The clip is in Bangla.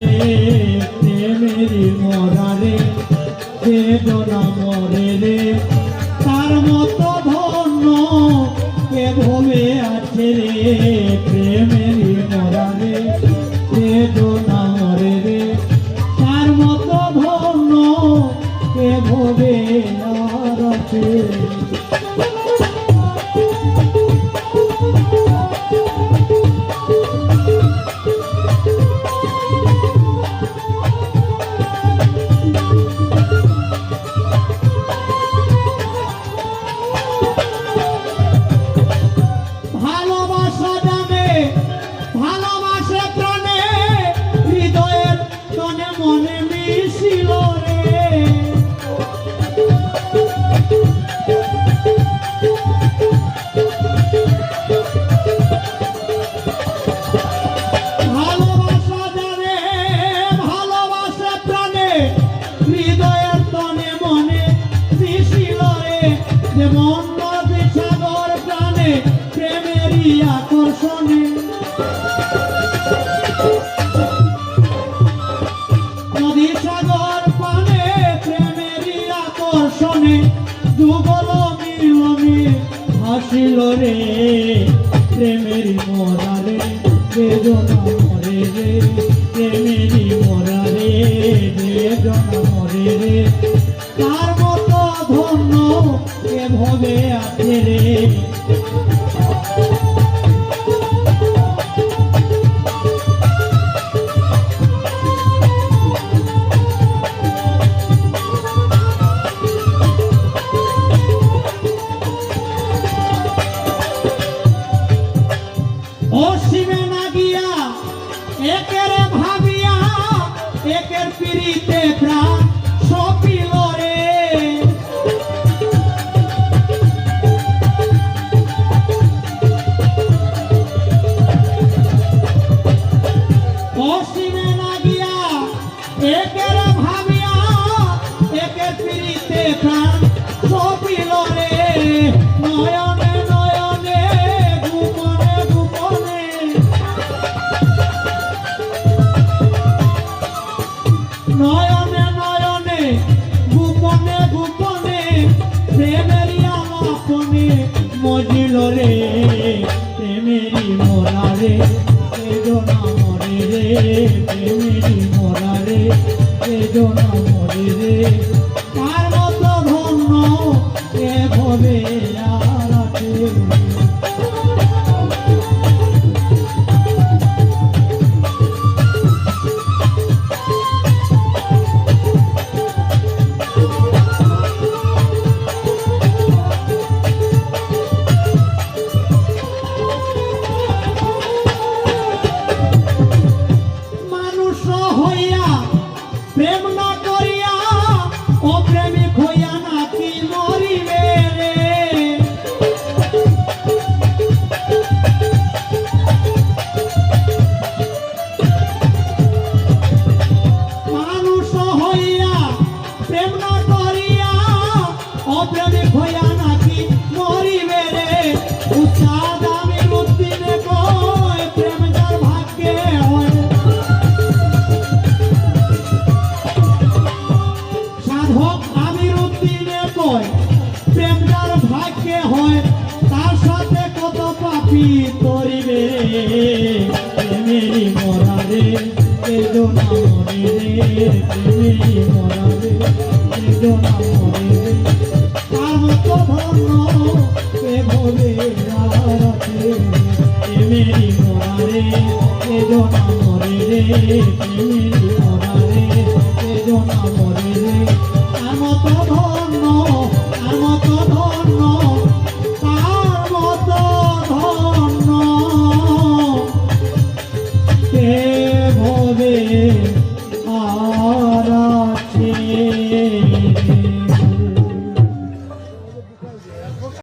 প্রেমেরই মরারে বেদনা মরে রে, তার মতো ধন্য কে ভবে আছে রে। প্রেমেরই মরারে বেদনা মরে রে, তার মতো ধন্য কে ভবে আর আছে। সাগর প্রাণে প্রেমেরই আকর্ষণে, নদী সাগর প্রাণে প্রেমেরই আকর্ষণে, যুগল মিলনে হাসিল রে। প্রেমেরই মরারে বেদনা মরে রে, প্রেমেরই মরারে বেদনা মরে রে, তার মতো ধন্য কে ভবে আছে রে। অসীমে না গিয়া একের ভাবিয়া, একের পিড়িতে প্রাণ সপিল রে। অসীমে না গিয়া একের ভাবিয়া, একের পিড়িতে প্রাণ সপিল রে। নয়নে নয়নে গোপনে গোপনে, নয়নে নয়নে গোপনে গোপনে, প্রেমেরই আলাপনে মজিল রে। প্রেমেরই মরারে বেদনা মরে রে, প্রেমেরই মরারে বেদনা মরে রে, তার মতো ধন্য কে ভবে আর আছে। প্রেম না করিয়া অপ্রেমিক হইয়া নাকি মরিবে রে। মানুষ হইয়া প্রেম না করিয়া অপ্রেমিক হইয়া নাকি মরিবে রে। উস্তাদ আমির উদ্দিনে কয় প্রেম যার ভাগ্যে হয়, সাধক আমির উদ্দিনে কয় প্রেম যার ভাগ্যে হয়, তার সাথে কত পাপী করিবে রে। প্রেমেরই মরারে বেদনা মরে রে, প্রেমেরই মরারে বেদনা মরে রে, তার মতো ধন্য কে ভবে আর আছে। প্রেমেরই মরারে বেদনা মরে রে, প্রেমেরই মরারে বেদনা মরে রে, তার মতো ধন্য, তার মতো ধন্য, তার মতো ধন্য কে ভবে